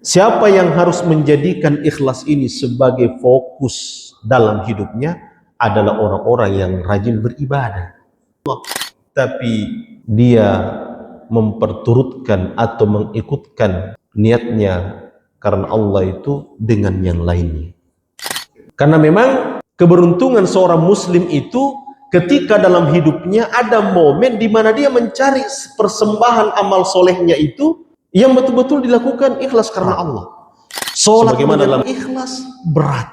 Siapa yang harus menjadikan ikhlas ini sebagai fokus dalam hidupnya adalah orang-orang yang rajin beribadah. Tapi dia memperturutkan atau mengikutkan niatnya karena Allah itu dengan yang lainnya. Karena memang keberuntungan seorang muslim itu ketika dalam hidupnya ada momen di mana dia mencari persembahan amal solehnya itu yang betul-betul dilakukan ikhlas karena Allah. Sholat dengan ikhlas berat.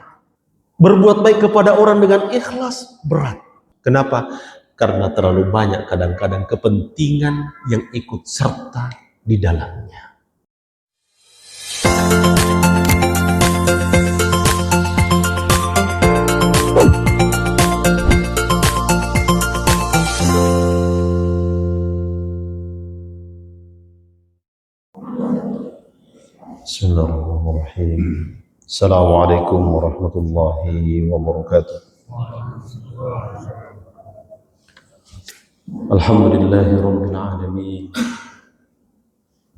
Berbuat baik kepada orang dengan ikhlas berat. Kenapa? Karena terlalu banyak kadang-kadang kepentingan yang ikut serta di dalamnya. Bismillahirrahmanirrahim. Assalamualaikum warahmatullahi wabarakatuh. Alhamdulillahi rabbil alamin.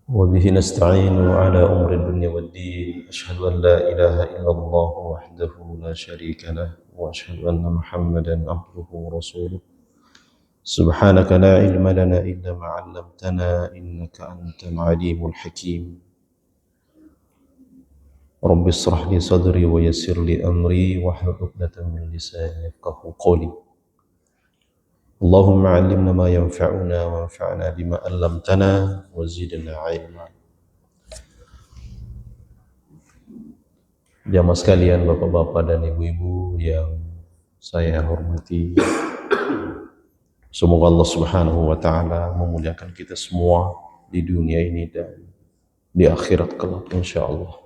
Wa bihi nasta'inu ala umri dunya waddin. Asyhadu an la ilaha illallah wahdahu la syarika lah wa asyhadu anna Muhammadan abduhu wa rasuluh. Subhanaka la ilma lana illa ma 'allamtana innaka antal alimul hakim. Rabbi israh li sadri wa yassir li amri wahlul 'uqdatam min lisani yafqahu qawli. Allahumma 'allimna ma yanfa'una wanfa'na bima 'allamtana wa zidna 'ilma. Jamaah sekalian, bapak-bapak dan ibu-ibu yang saya hormati, semoga Allah Subhanahu wa taala memuliakan kita semua di dunia ini dan di akhirat kelak insyaallah.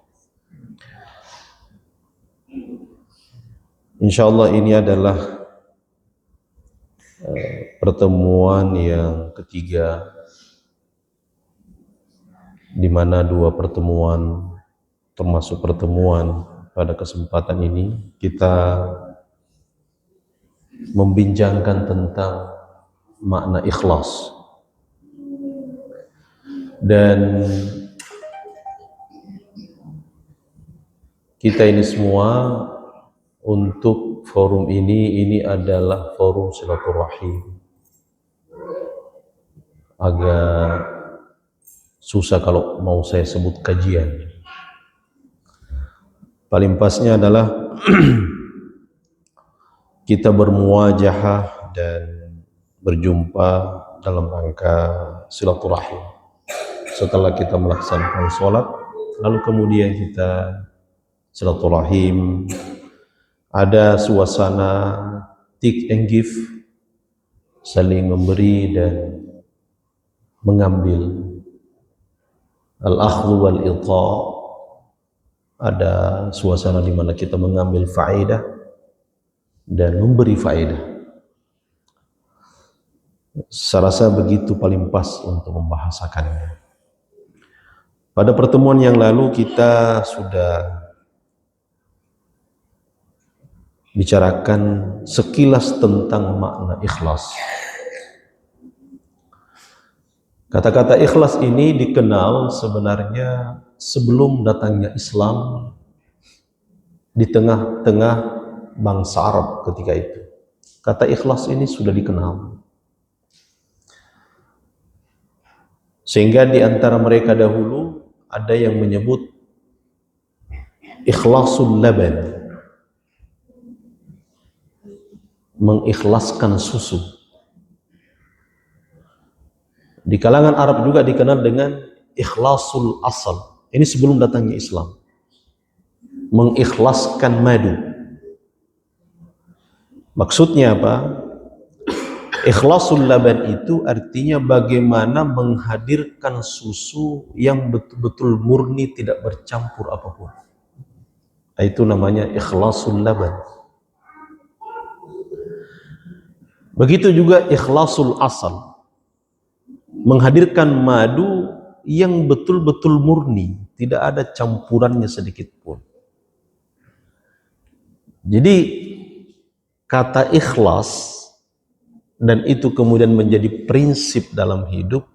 Insyaallah ini adalah pertemuan yang ketiga, di mana dua pertemuan termasuk pertemuan pada kesempatan ini kita membincangkan tentang makna ikhlas. Dan kita ini semua untuk forum ini adalah forum silaturahim. Agak susah kalau mau saya sebut kajian. Paling pasnya adalah kita bermuwajahah dan berjumpa dalam rangka silaturahim. Setelah kita melaksanakan sholat, lalu kemudian kita silaturahim. Ada suasana take and give, saling memberi dan mengambil. Al-akhdhu wal-ita'. Ada suasana di mana kita mengambil faedah dan memberi faedah. Saya rasa begitu paling pas untuk membahasakannya. Pada pertemuan yang lalu kita sudah bicarakan sekilas tentang makna ikhlas. Kata-kata ikhlas ini dikenal sebenarnya sebelum datangnya Islam di tengah-tengah bangsa Arab ketika itu. Kata ikhlas ini sudah dikenal. Sehingga di antara mereka dahulu ada yang menyebut ikhlasul laban, mengikhlaskan susu. Di kalangan Arab juga dikenal dengan ikhlasul asal. Ini sebelum datangnya Islam. Mengikhlaskan madu. Maksudnya apa? Ikhlasul laban itu artinya bagaimana menghadirkan susu yang betul-betul murni, tidak bercampur apapun. Itu namanya ikhlasul laban. Begitu juga ikhlasul asal, menghadirkan madu yang betul-betul murni, tidak ada campurannya sedikit pun. Jadi kata ikhlas, dan itu kemudian menjadi prinsip dalam hidup,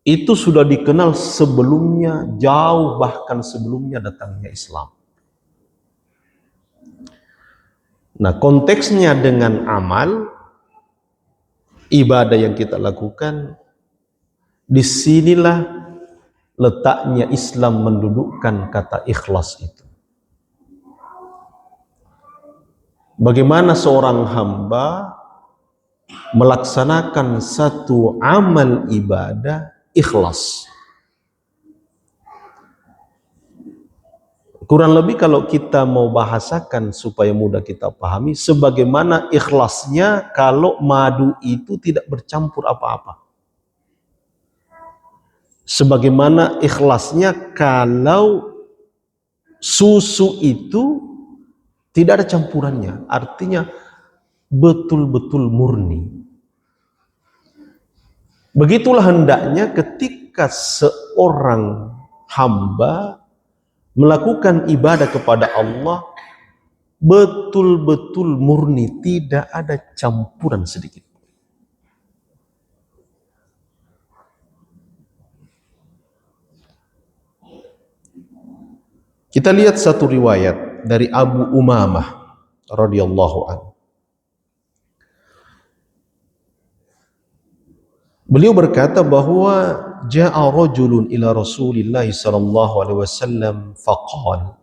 itu sudah dikenal sebelumnya, jauh bahkan sebelumnya datangnya Islam. Nah, konteksnya dengan amal, ibadah yang kita lakukan, disinilah letaknya Islam mendudukkan kata ikhlas itu. Bagaimana seorang hamba melaksanakan satu amal ibadah ikhlas. Kurang lebih kalau kita mau bahasakan supaya mudah kita pahami, sebagaimana ikhlasnya kalau madu itu tidak bercampur apa-apa. Sebagaimana ikhlasnya kalau susu itu tidak ada campurannya, artinya betul-betul murni. Begitulah hendaknya ketika seorang hamba melakukan ibadah kepada Allah betul-betul murni, tidak ada campuran sedikit. Kita lihat satu riwayat dari Abu Umamah radhiyallahu anhu. Beliau berkata bahwa ja'a rajulun ila Rasulillah sallallahu alaihi wasallam faqala.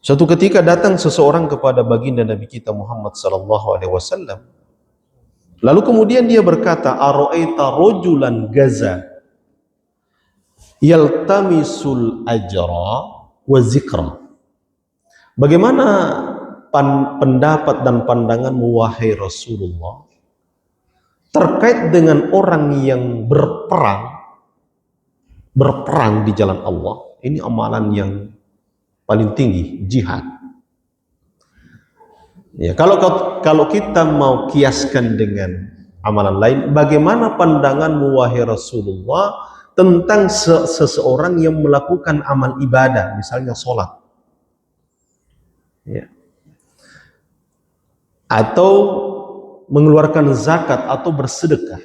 Suatu ketika datang seseorang kepada baginda Nabi kita Muhammad sallallahu alaihi wasallam. Lalu kemudian dia berkata, "Ara'aita rajulan gaza yaltamisul ajra wa zikra." Bagaimana pendapat dan pandanganmu wahai Rasulullah terkait dengan orang yang berperang di jalan Allah? Ini amalan yang paling tinggi, jihad. Ya, kalau kita mau kiaskan dengan amalan lain, bagaimana pandanganmu wahai Rasulullah tentang seseorang yang melakukan amal ibadah, misalnya sholat, ya, atau mengeluarkan zakat atau bersedekah,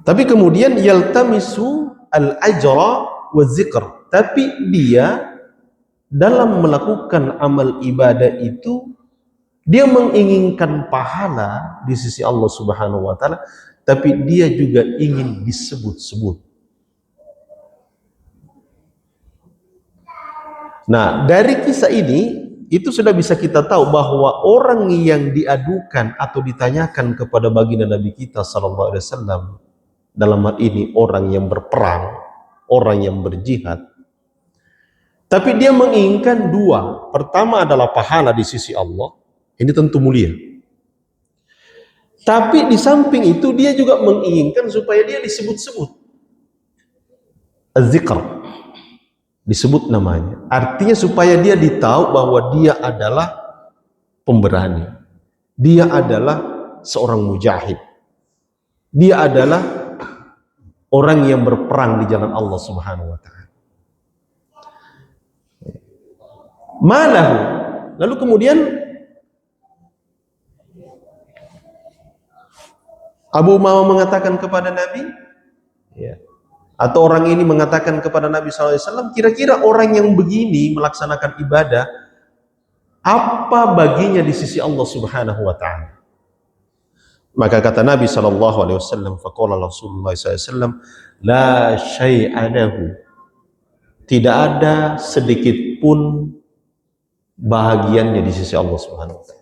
tapi kemudian yaltamisu al-ajra wa zikr, tapi dia dalam melakukan amal ibadah itu dia menginginkan pahala di sisi Allah Subhanahu wa taala, tapi dia juga ingin disebut-sebut. Nah, dari kisah ini itu sudah bisa kita tahu bahwa orang yang diadukan atau ditanyakan kepada baginda Nabi kita sallallahu alaihi wasallam, dalam hal ini orang yang berperang, orang yang berjihad, tapi dia menginginkan dua. Pertama adalah pahala di sisi Allah, ini tentu mulia. Tapi di samping itu dia juga menginginkan supaya dia disebut-sebut. Az-zikr, disebut namanya. Artinya supaya dia ditahu bahwa dia adalah pemberani. Dia adalah seorang mujahid. Dia adalah orang yang berperang di jalan Allah Subhanahu wa taala. Malahu. Lalu kemudian Abu Umamah mengatakan kepada Nabi, ya, atau orang ini mengatakan kepada Nabi SAW, kira-kira orang yang begini melaksanakan ibadah, apa baginya di sisi Allah Subhanahu wa taala? Maka kata Nabi SAW, faqala Rasulullah SAW, la syai'a lahu. Tidak ada sedikit pun bahagiannya di sisi Allah Subhanahu wa taala.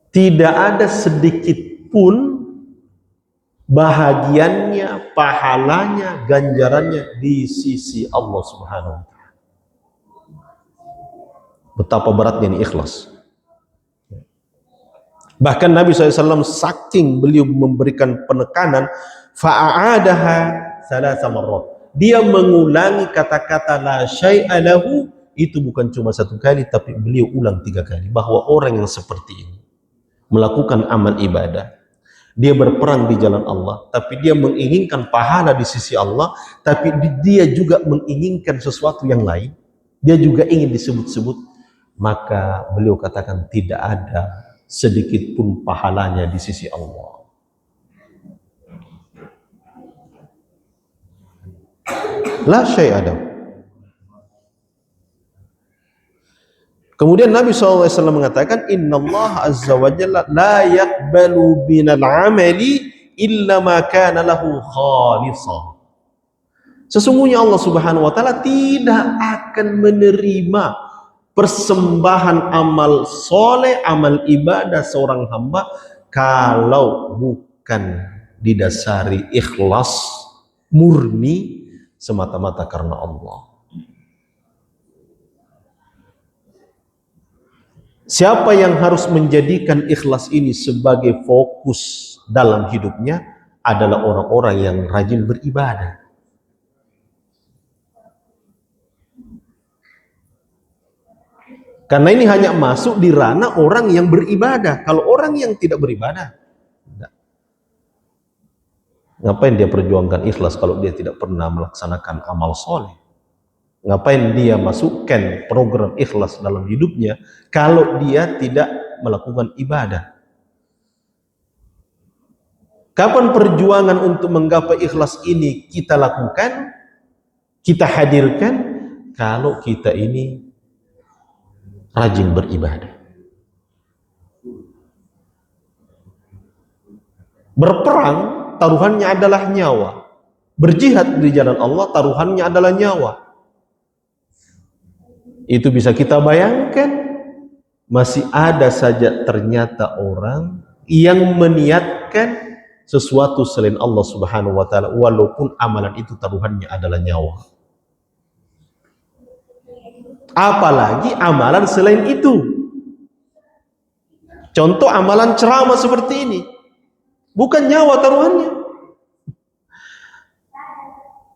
Tidak ada sedikit pun bahagiannya, pahalanya, ganjarannya di sisi Allah Subhanahu wa taala. Betapa beratnya ini ikhlas. Bahkan Nabi SAW saking beliau memberikan penekanan, fa'adaha salasa marrat. Dia mengulangi kata-kata la syai'a lahu itu bukan cuma satu kali, tapi beliau ulang 3 kali, bahwa orang yang seperti ini melakukan amal ibadah, dia berperang di jalan Allah, tapi dia menginginkan pahala di sisi Allah, tapi dia juga menginginkan sesuatu yang lain, dia juga ingin disebut-sebut, maka beliau katakan tidak ada sedikit pun pahalanya di sisi Allah. La syai' ada. Kemudian Nabi SAW mengatakan, Inna Allah Azza wa Jalla la yaqbalu binal amali illa ma kana lahu khalisah. Sesungguhnya Allah Subhanahu wa Ta'ala tidak akan menerima persembahan amal soleh, amal ibadah seorang hamba kalau bukan didasari ikhlas murni semata-mata karena Allah. Siapa yang harus menjadikan ikhlas ini sebagai fokus dalam hidupnya adalah orang-orang yang rajin beribadah. Karena ini hanya masuk di ranah orang yang beribadah. Kalau orang yang tidak beribadah, tidak. Ngapain dia perjuangkan ikhlas kalau dia tidak pernah melaksanakan amal soleh? Ngapain dia masukkan program ikhlas dalam hidupnya kalau dia tidak melakukan ibadah? Kapan perjuangan untuk menggapai ikhlas ini kita lakukan, kita hadirkan? Kalau kita ini rajin beribadah. Berperang, taruhannya adalah nyawa. Berjihad di jalan Allah, taruhannya adalah nyawa. Itu bisa kita bayangkan, masih ada saja ternyata orang yang meniatkan sesuatu selain Allah Subhanahu wa Ta'ala, walaupun amalan itu taruhannya adalah nyawa. Apalagi amalan selain itu. Contoh amalan ceramah seperti ini, bukan nyawa taruhannya.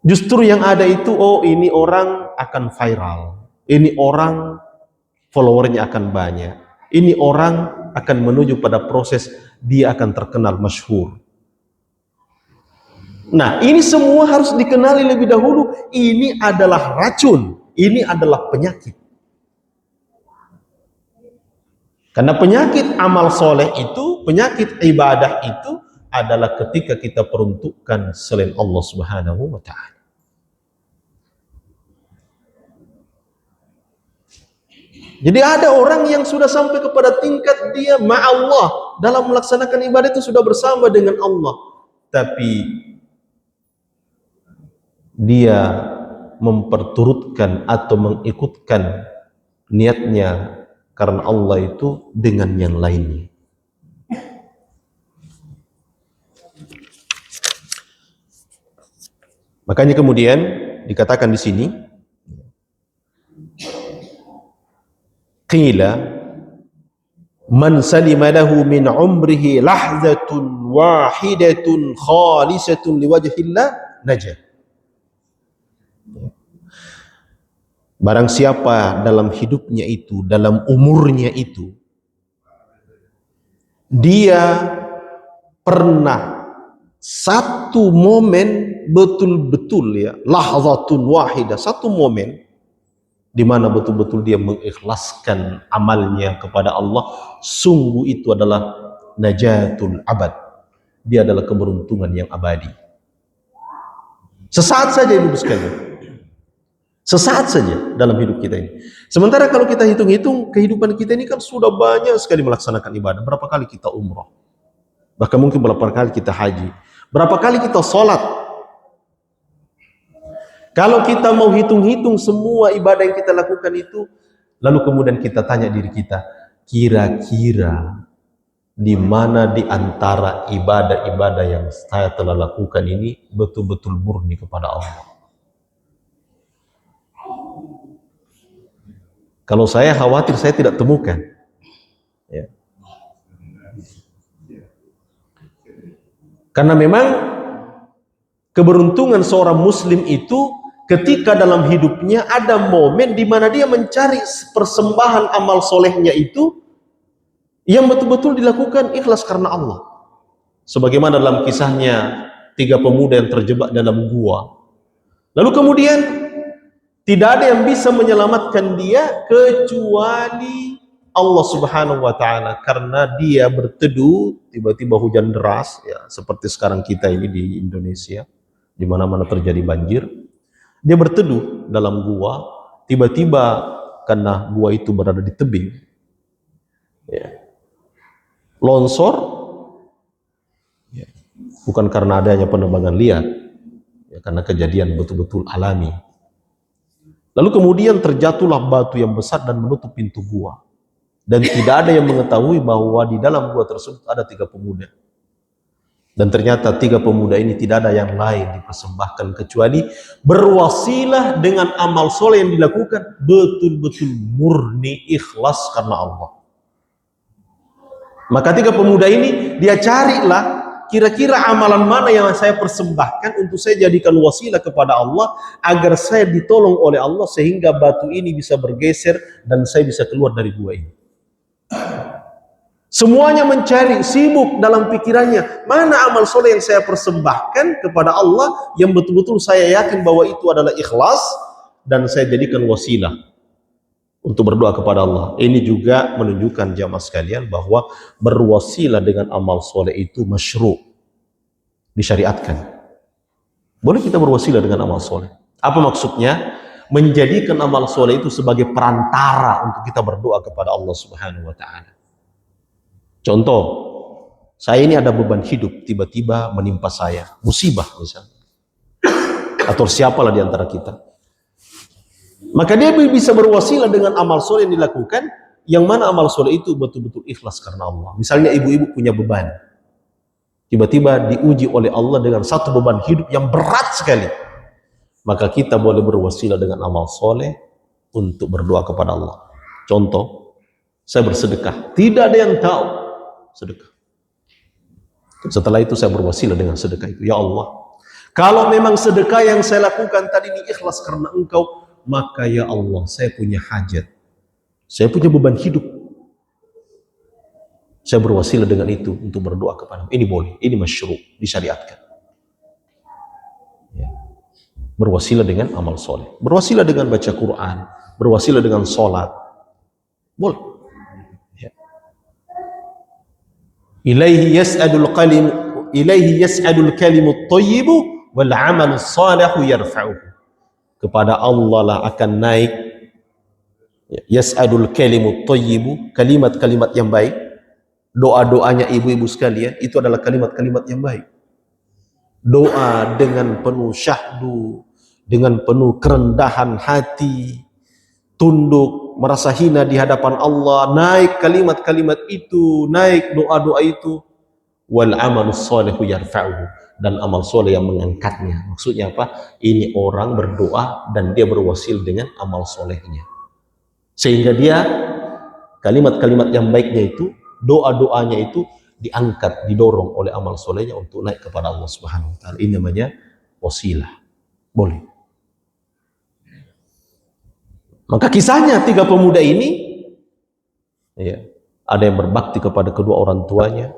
Justru yang ada itu, oh ini orang akan viral, ini orang followernya akan banyak, ini orang akan menuju pada proses dia akan terkenal masyhur. Nah, ini semua harus dikenali lebih dahulu. Ini adalah racun, ini adalah penyakit. Karena penyakit amal soleh itu, penyakit ibadah itu adalah ketika kita peruntukkan selain Allah Subhanahu wa Ta'ala. Jadi ada orang yang sudah sampai kepada tingkat dia ma'allah, dalam melaksanakan ibadah itu sudah bersama dengan Allah, tapi dia memperturutkan atau mengikutkan niatnya karena Allah itu dengan yang lainnya. Makanya kemudian dikatakan di sini, qila man salima lahu min umrihi lahzatun wahidatun khalisatun liwajhillah najah. Barang siapa dalam hidupnya itu, dalam umurnya itu, dia pernah satu momen betul-betul ya, lahzatun wahidah, satu momen di mana betul-betul dia mengikhlaskan amalnya kepada Allah, sungguh itu adalah najatul abad. Dia adalah keberuntungan yang abadi. Sesaat saja ibu sekalian, sesaat saja dalam hidup kita ini. Sementara kalau kita hitung-hitung kehidupan kita ini kan sudah banyak sekali melaksanakan ibadah. Berapa kali kita umrah, bahkan mungkin berapa kali kita haji, berapa kali kita sholat. Kalau kita mau hitung-hitung semua ibadah yang kita lakukan itu, lalu kemudian kita tanya diri kita, kira-kira di mana di antara ibadah-ibadah yang saya telah lakukan ini betul-betul murni kepada Allah? Kalau saya khawatir saya tidak temukan. Ya. Karena memang keberuntungan seorang muslim itu ketika dalam hidupnya ada momen di mana dia mencari persembahan amal solehnya itu yang betul-betul dilakukan ikhlas karena Allah. Sebagaimana dalam kisahnya 3 pemuda yang terjebak dalam gua. Lalu kemudian Tidak ada yang bisa menyelamatkan dia kecuali Allah Subhanahu wa taala, karena dia berteduh tiba-tiba hujan deras ya, seperti sekarang kita ini di Indonesia di mana-mana terjadi banjir. Dia berteduh dalam gua, tiba-tiba karena gua itu berada di tebing ya, longsor ya, bukan karena adanya penebangan liar ya, karena kejadian betul-betul alami. Lalu kemudian terjatuhlah batu yang besar dan menutup pintu gua. Dan tidak ada yang mengetahui bahwa di dalam gua tersebut ada 3 pemuda. Dan ternyata 3 pemuda ini tidak ada yang lain dipersembahkan kecuali berwasilah dengan amal soleh yang dilakukan betul-betul murni ikhlas karena Allah. Maka 3 pemuda ini dia carilah kira-kira amalan mana yang saya persembahkan untuk saya jadikan wasilah kepada Allah agar saya ditolong oleh Allah sehingga batu ini bisa bergeser dan saya bisa keluar dari gua ini. Semuanya mencari, sibuk dalam pikirannya, mana amal soleh yang saya persembahkan kepada Allah yang betul-betul saya yakin bahwa itu adalah ikhlas dan saya jadikan wasilah untuk berdoa kepada Allah. Ini juga menunjukkan jamaah sekalian bahwa berwasilah dengan amal soleh itu masyru', disyariatkan. Boleh kita berwasilah dengan amal soleh. Apa maksudnya? Menjadikan amal soleh itu sebagai perantara untuk kita berdoa kepada Allah Subhanahu wa taala. Contoh, saya ini ada beban hidup tiba-tiba menimpa saya, musibah misalnya, atau siapalah di antara kita. Maka dia bisa berwasilah dengan amal soleh yang dilakukan, yang mana amal soleh itu betul-betul ikhlas karena Allah. Misalnya ibu-ibu punya beban, tiba-tiba diuji oleh Allah dengan satu beban hidup yang berat sekali, maka kita boleh berwasilah dengan amal soleh untuk berdoa kepada Allah. Contoh, saya bersedekah, tidak ada yang tahu sedekah. Setelah itu saya berwasilah dengan sedekah itu, ya Allah, kalau memang sedekah yang saya lakukan tadi ini ikhlas karena Engkau, maka ya Allah, saya punya hajat, saya punya beban hidup, saya berwasilah dengan itu untuk berdoa kepada Allah. Ini boleh, ini masyru', disyariatkan ya. Berwasilah dengan amal soleh, berwasilah dengan baca Quran, berwasilah dengan sholat, boleh. Ilaihi yas'adul kalimut thayyibu wal 'amalus shalihu yarfa'uhu. Kepada Allah lah akan naik yas'adul kalimut thayyibu, kalimat-kalimat yang baik. Doa-doanya ibu-ibu sekalian itu adalah kalimat-kalimat yang baik. Doa dengan penuh syahdu, dengan penuh kerendahan hati, tunduk, merasa hina di hadapan Allah, naik kalimat-kalimat itu, naik doa-doa itu. Wal amalus shalihu yarfa'uhu, dan amal soleh yang mengangkatnya. Maksudnya apa? Ini orang berdoa dan dia berwasil dengan amal solehnya, sehingga dia kalimat-kalimat yang baiknya itu, doa-doanya itu diangkat, didorong oleh amal solehnya untuk naik kepada Allah Subhanahu wa taala. Ini namanya wasilah. Boleh. Maka kisahnya 3 pemuda ini ya, ada yang berbakti kepada kedua orang tuanya,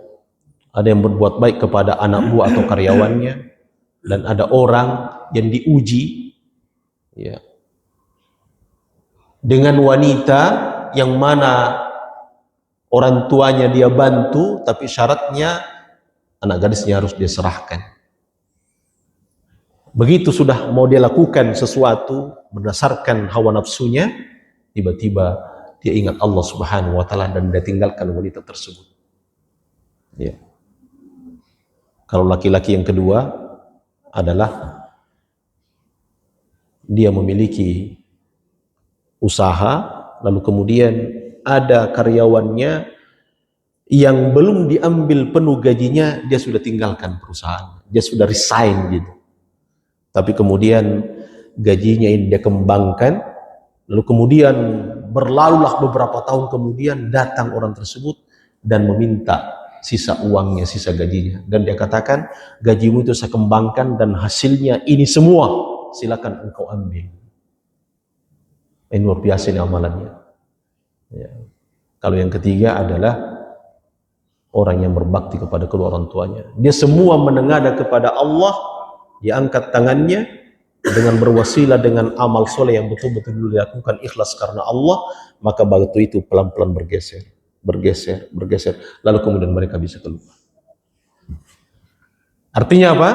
ada yang berbuat baik kepada anak buah atau karyawannya, dan ada orang yang diuji ya, dengan wanita yang mana orang tuanya dia bantu, tapi syaratnya anak gadisnya harus dia serahkan. Begitu sudah mau dia lakukan sesuatu berdasarkan hawa nafsunya, tiba-tiba dia ingat Allah Subhanahu wa taala dan dia tinggalkan wanita tersebut. Ya. Kalau laki-laki yang kedua adalah dia memiliki usaha, lalu kemudian ada karyawannya yang belum diambil penuh gajinya, dia sudah tinggalkan perusahaan, dia sudah resign gitu. Tapi kemudian gajinya ini dia kembangkan, lalu kemudian berlalulah beberapa tahun kemudian datang orang tersebut dan meminta sisa uangnya, sisa gajinya, dan dia katakan, gajimu itu saya kembangkan dan hasilnya ini semua, silakan engkau ambil. Ini luar biasa ini amalannya ya. Kalau yang ketiga adalah orang yang berbakti kepada kedua orang tuanya, dia semua menengadah kepada Allah, dia angkat tangannya dengan berwasilah dengan amal soleh yang betul-betul dilakukan ikhlas karena Allah, maka batu itu pelan-pelan bergeser, lalu kemudian mereka bisa keluar. Artinya apa?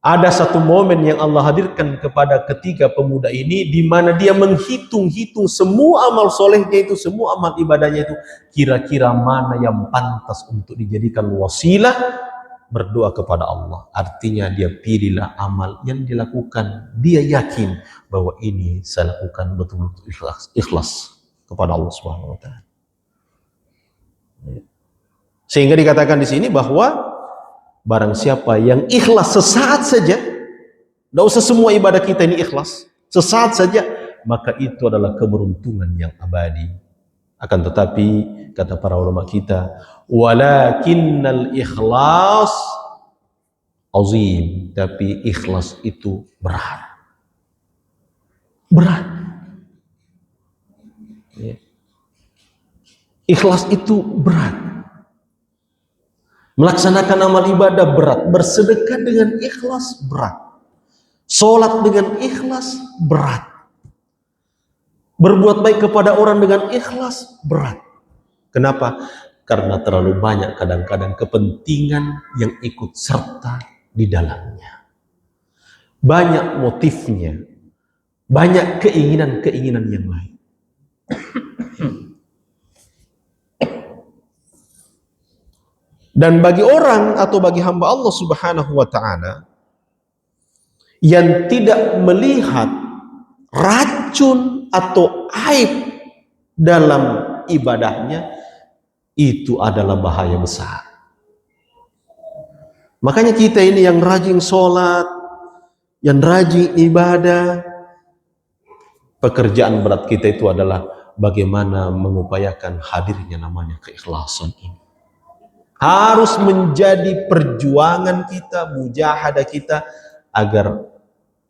Ada satu momen yang Allah hadirkan kepada ketiga pemuda ini, di mana dia menghitung-hitung semua amal solehnya itu, semua amal ibadahnya itu, kira-kira mana yang pantas untuk dijadikan wasilah berdoa kepada Allah. Artinya dia pilihlah amal yang dilakukan, dia yakin bahwa ini saya lakukan betul-betul ikhlas kepada Allah Subhanahu wa taala. Sehingga dikatakan di sini bahwa barang siapa yang ikhlas sesaat saja, tidak usah semua ibadah kita ini ikhlas, sesaat saja, maka itu adalah keberuntungan yang abadi. Akan tetapi, kata para ulama kita, walakinnal ikhlas azim, tapi ikhlas itu berat. Berat. Ikhlas itu berat. Melaksanakan amal ibadah berat, bersedekah dengan ikhlas berat, sholat dengan ikhlas berat, berbuat baik kepada orang dengan ikhlas berat. Kenapa? Karena terlalu banyak kadang-kadang kepentingan yang ikut serta di dalamnya. Banyak motifnya, banyak keinginan-keinginan yang lain. Dan bagi orang atau bagi hamba Allah Subhanahu wa ta'ala yang tidak melihat racun atau aib dalam ibadahnya, itu adalah bahaya besar. Makanya kita ini yang rajin sholat, yang rajin ibadah, pekerjaan berat kita itu adalah bagaimana mengupayakan hadirnya namanya keikhlasan ini. Harus menjadi perjuangan kita, mujahadah kita, agar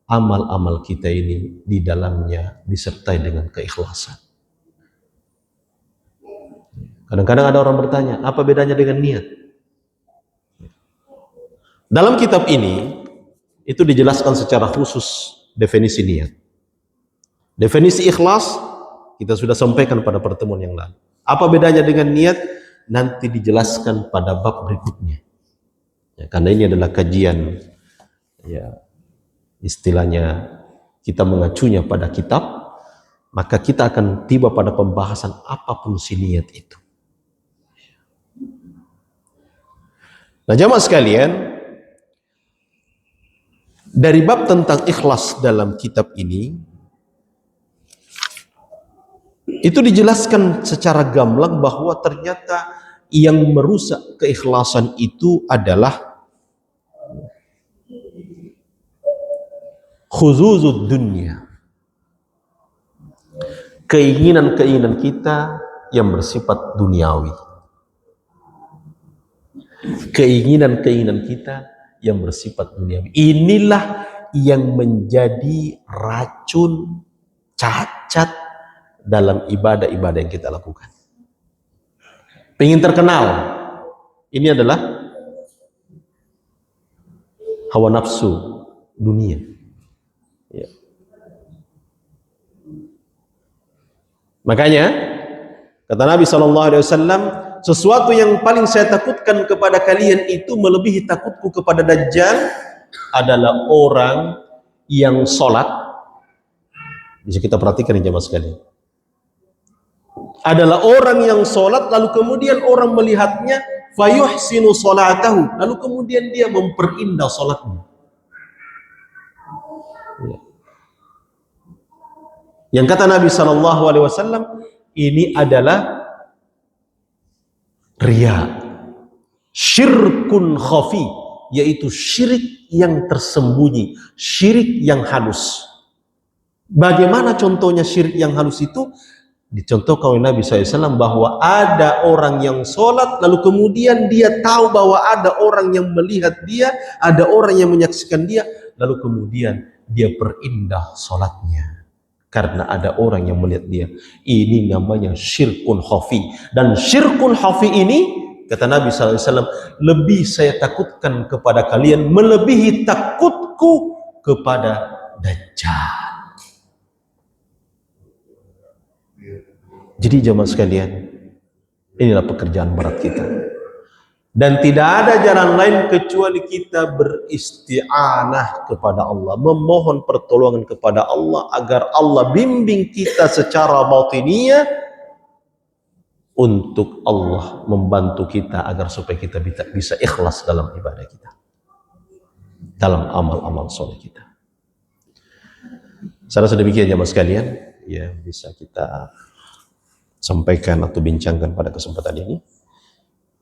amal-amal kita ini di dalamnya disertai dengan keikhlasan. Kadang-kadang ada orang bertanya, apa bedanya dengan niat? Dalam kitab ini, itu dijelaskan secara khusus definisi niat. Definisi ikhlas, kita sudah sampaikan pada pertemuan yang lalu. Apa bedanya dengan niat? Nanti dijelaskan pada bab berikutnya. Ya, karena ini adalah kajian, ya, istilahnya kita mengacunya pada kitab, maka kita akan tiba pada pembahasan apa fungsi niat itu. Nah, jamaah sekalian, dari bab tentang ikhlas dalam kitab ini, itu dijelaskan secara gamblang bahwa ternyata yang merusak keikhlasan itu adalah khuzuzud dunya. Keinginan-keinginan kita yang bersifat duniawi. Keinginan-keinginan kita yang bersifat duniawi. Inilah yang menjadi racun, cacat dalam ibadah-ibadah yang kita lakukan. Pengen terkenal, ini adalah hawa nafsu dunia. Ya. Makanya kata Nabi SAW, sesuatu yang paling saya takutkan kepada kalian itu melebihi takutku kepada Dajjal adalah orang yang sholat. Bisa kita perhatikan jemaah sekalian. Adalah orang yang sholat, lalu kemudian orang melihatnya, fayuhsinu sholatahu, lalu kemudian dia memperindah sholatnya. Ya. Yang kata Nabi SAW, ini adalah riya, syirkun khafi, yaitu syirik yang tersembunyi, syirik yang halus. Bagaimana contohnya syirik yang halus itu? Dicontohkan oleh Nabi SAW bahwa ada orang yang sholat, lalu kemudian dia tahu bahwa ada orang yang melihat dia, ada orang yang menyaksikan dia, lalu kemudian dia perindah sholatnya karena ada orang yang melihat dia. Ini namanya syirkun khafi. Dan syirkun khafi ini, kata Nabi SAW, lebih saya takutkan kepada kalian melebihi takutku kepada Dajjal. Jadi jemaah sekalian, inilah pekerjaan berat kita. Dan tidak ada jalan lain kecuali kita beristi'anah kepada Allah, memohon pertolongan kepada Allah agar Allah bimbing kita secara batiniyah, untuk Allah membantu kita agar supaya kita bisa ikhlas dalam ibadah kita, dalam amal-amal soleh kita. Saya rasa demikian jemaah sekalian, ya bisa kita sampaikan atau bincangkan pada kesempatan ini.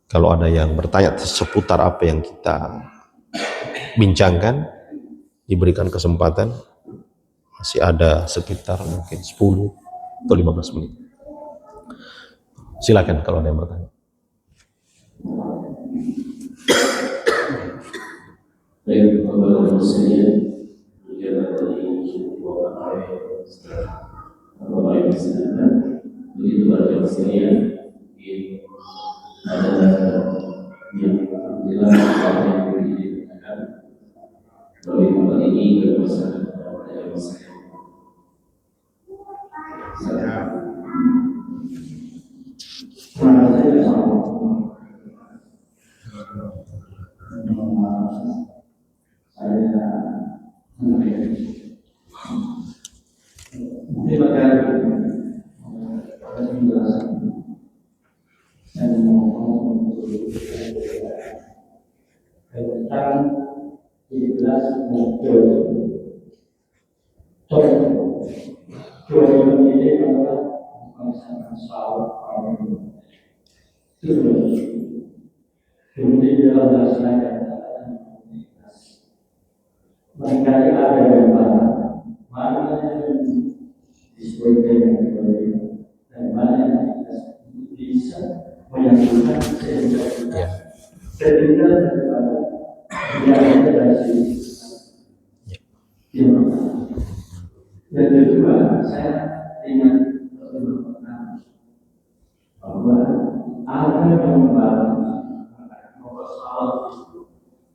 Kalau ada yang bertanya seputar apa yang kita bincangkan, diberikan kesempatan, masih ada sekitar mungkin 10 atau 15 menit. Silakan kalau ada yang bertanya. Baik, Bapak sekalian, berjalan dari Bapak Ibu sekalian, begitu Bapak sekalian, ada yang jelas yang dikatakan bahwa tempat ini bermasalah pada saya. Kemudian dalam melaksanakan barangkali ada yang mana yang disebutkan dan mana yang bisa menyatukan sehingga daripada yang ada dari sini. Yang kedua, saya ingat bahwa ada yang membantu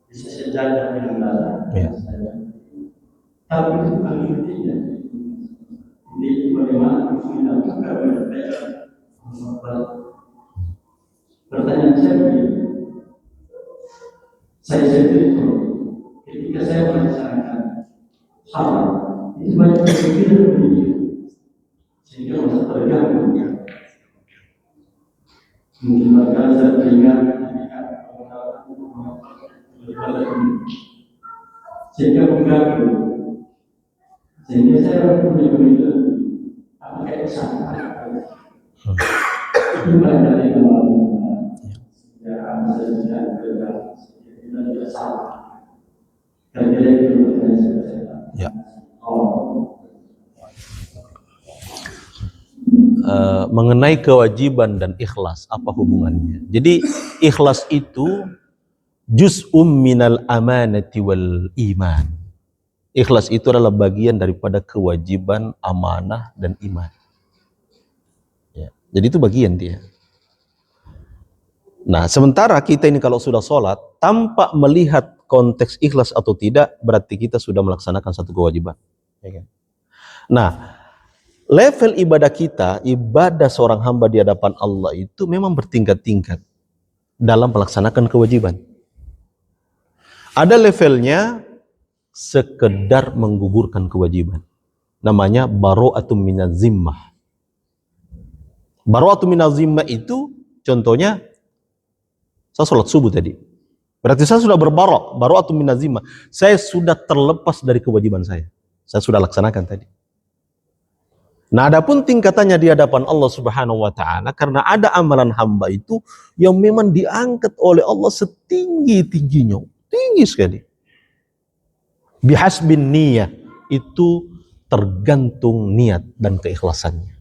bisa sejajar dengan dalam, tapi itu bukan intinya. Ini bagaimana kita menyampaikan pertanyaan saya begini. Saya sendiri ketika saya melaksanakan salat, itu banyak berpikir begini, sehingga masa terganggu. Mungkin bakal saya teringat sehingga mengganggu, sehingga saya punya pemikiran apakah itu sama? Itu banyak dari teman-teman yang saya tidak sama. Kira-kira itu yang saya mengenai kewajiban dan ikhlas, apa hubungannya? Jadi ikhlas itu juz'um minal amanati wal iman. Ikhlas itu adalah bagian daripada kewajiban, amanah, dan iman. Ya, jadi itu bagian dia. Nah, sementara kita ini kalau sudah sholat, tanpa melihat konteks ikhlas atau tidak, berarti kita sudah melaksanakan satu kewajiban. Ya kan? Nah, level ibadah kita, ibadah seorang hamba di hadapan Allah itu memang bertingkat-tingkat dalam melaksanakan kewajiban. Ada levelnya sekedar menggugurkan kewajiban. Namanya baro'atun minaz zimmah. Baro'atun minaz zimmah itu contohnya, saya sholat subuh tadi. Berarti saya sudah baro'atun minaz zimmah. Saya sudah terlepas dari kewajiban saya. Saya sudah laksanakan tadi. Nah, adapun tingkatannya di hadapan Allah Subhanahu wa taala, karena ada amalan hamba itu yang memang diangkat oleh Allah setinggi-tingginya, tinggi sekali. Bihasbin niyah, itu tergantung niat dan keikhlasannya.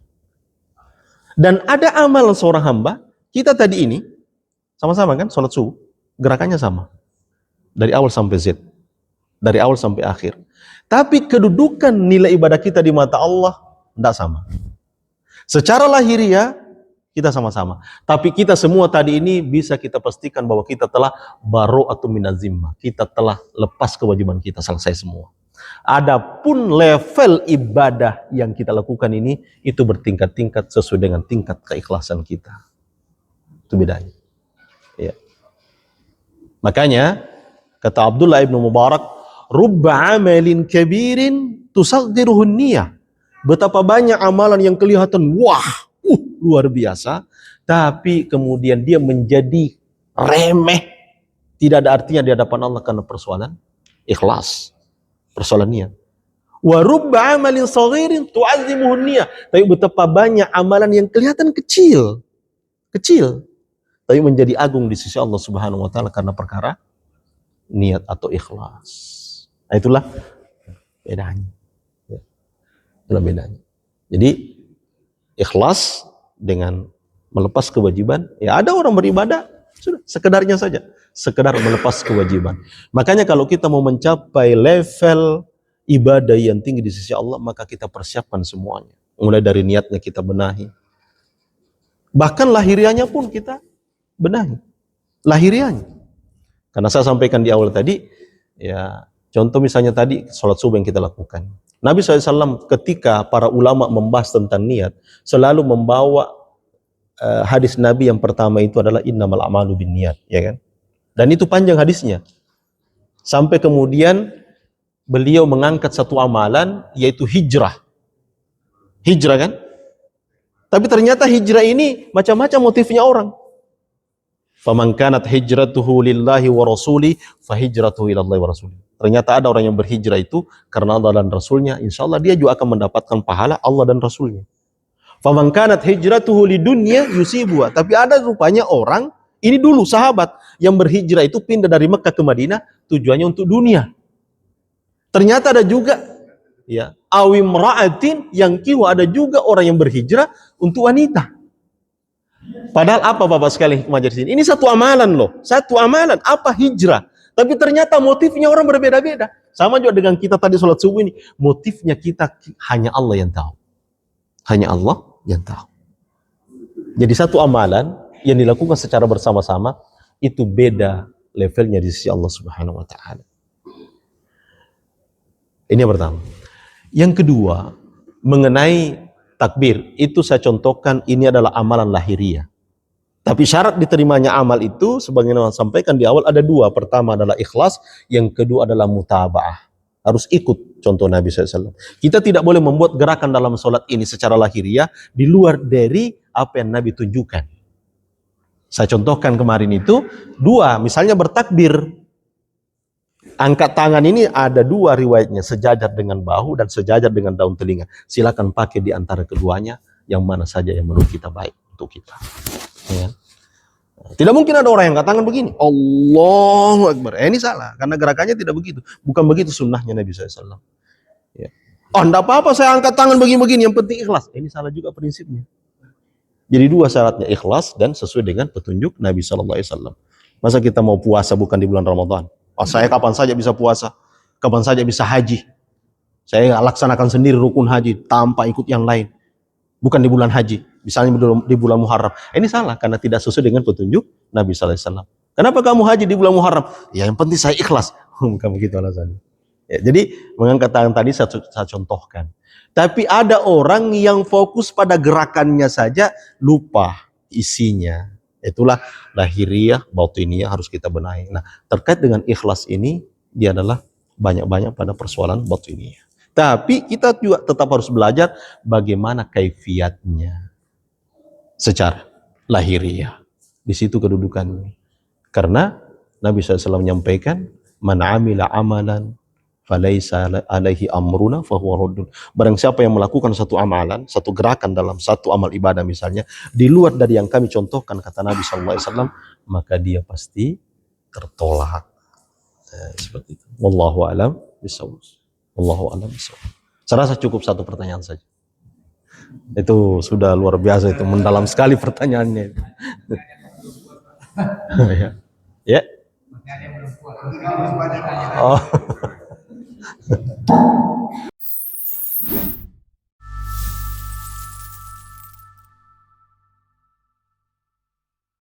Dan ada amalan seorang hamba, kita tadi ini sama-sama kan sholat subuh, gerakannya sama. Dari awal sampai Z. Dari awal sampai akhir. Tapi kedudukan nilai ibadah kita di mata Allah tidak sama. Secara lahiriah kita sama-sama. Tapi kita semua tadi ini bisa kita pastikan bahwa kita telah baro'atun minaz zimmah. Kita telah lepas kewajiban kita, selesai semua. Adapun level ibadah yang kita lakukan ini, itu bertingkat-tingkat sesuai dengan tingkat keikhlasan kita. Itu bedanya. Ya. Makanya, kata Abdullah ibn Mubarak, rubba amalin kabirin tusaghiruhun niyah. Betapa banyak amalan yang kelihatan, wah, luar biasa, tapi kemudian dia menjadi remeh. Tidak ada artinya di hadapan Allah karena persoalan ikhlas, persoalan niat. Wa rubba amalin saghirin tu'azzimuhun niyah. Tapi betapa banyak amalan yang kelihatan kecil, tapi menjadi agung di sisi Allah Subhanahu wa taala karena perkara niat atau ikhlas. Nah, itulah bedanya. Itulah bedanya. Jadi ikhlas dengan melepas kewajiban, ya ada orang beribadah sudah sekedarnya saja, sekedar melepas kewajiban. Makanya kalau kita mau mencapai level ibadah yang tinggi di sisi Allah, maka kita persiapkan semuanya. Mulai dari niatnya kita benahi. Bahkan lahiriahnya pun kita benahi. Lahiriahnya. Karena saya sampaikan di awal tadi, ya contoh misalnya tadi sholat subuh yang kita lakukan. Nabi SAW ketika para ulama membahas tentang niat, selalu membawa hadis Nabi yang pertama itu adalah innamal a'malu binniyat, ya kan? Dan itu panjang hadisnya. Sampai kemudian beliau mengangkat satu amalan, yaitu hijrah. Hijrah kan? Tapi ternyata hijrah ini macam-macam motifnya orang. Faman kanat hijratuhu lillahi wa rasuli fa hijratuhu ila Allah wa rasuli. Ternyata ada orang yang berhijrah itu karena Allah dan Rasulnya, insya Allah dia juga akan mendapatkan pahala Allah dan Rasulnya. Faman kanat hijratuhu lidunya yusibuha. Tapi ada rupanya orang, ini dulu sahabat yang berhijrah itu pindah dari Mekah ke Madinah tujuannya untuk dunia. Ternyata ada juga ya awim ra'atin yang kiwa, ada juga orang yang berhijrah untuk wanita. Padahal apa Bapak sekali majelis ini? Ini satu amalan loh, satu amalan, apa hijrah. Tapi ternyata motifnya orang berbeda-beda. Sama juga dengan kita tadi sholat subuh ini, motifnya kita hanya Allah yang tahu. Hanya Allah yang tahu. Jadi satu amalan yang dilakukan secara bersama-sama itu beda levelnya di sisi Allah Subhanahu wa taala. Ini yang pertama. Yang kedua, mengenai takbir, itu saya contohkan ini adalah amalan lahiriah. Tapi syarat diterimanya amal itu, sebagaimana sampaikan di awal, ada dua. Pertama adalah ikhlas, yang kedua adalah mutaba'ah. Harus ikut contoh Nabi SAW. Kita tidak boleh membuat gerakan dalam sholat ini secara lahiriah di luar dari apa yang Nabi tunjukkan. Saya contohkan kemarin itu, dua, misalnya bertakbir. Angkat tangan ini ada dua riwayatnya, sejajar dengan bahu dan sejajar dengan daun telinga. Silakan pakai di antara keduanya, yang mana saja yang menurut kita baik untuk kita. Ya. Tidak mungkin ada orang yang angkat tangan begini, Allahu Akbar. Ini salah, karena gerakannya tidak begitu. Bukan begitu sunnahnya Nabi SAW. Ya. Oh, enggak apa-apa saya angkat tangan begini-begini, yang penting ikhlas. Ini salah juga prinsipnya. Jadi dua syaratnya, ikhlas dan sesuai dengan petunjuk Nabi SAW. Masa kita mau puasa bukan di bulan Ramadan? Oh, saya kapan saja bisa puasa, kapan saja bisa haji. Saya laksanakan sendiri rukun haji tanpa ikut yang lain. Bukan di bulan haji, misalnya di bulan Muharram. Ini salah karena tidak sesuai dengan petunjuk Nabi SAW. Kenapa kamu haji di bulan Muharram? Ya yang penting saya ikhlas. Bukan begitu alasannya. Ya, jadi mengangkat tangan tadi saya contohkan. Tapi ada orang yang fokus pada gerakannya saja, lupa isinya. Itulah lahiriah, batiniyah harus kita benahi. Nah, terkait dengan ikhlas ini, dia adalah banyak-banyak pada persoalan batiniyah. Tapi kita juga tetap harus belajar bagaimana kaifiatnya secara lahiriah. Di situ kedudukannya. Karena Nabi SAW menyampaikan, man amila amalan falaisa alaihi amruna fahuwa raddun. Barang siapa yang melakukan satu amalan, satu gerakan dalam satu amal ibadah misalnya, di luar dari yang kami contohkan, kata Nabi SAW, maka dia pasti tertolak. Seperti itu. Wallahu a'lam bishawab. Wallahu a'lam bishawab. Saya rasa cukup satu pertanyaan saja. Itu sudah luar biasa, itu mendalam sekali pertanyaannya. Ya. Ya. Oh.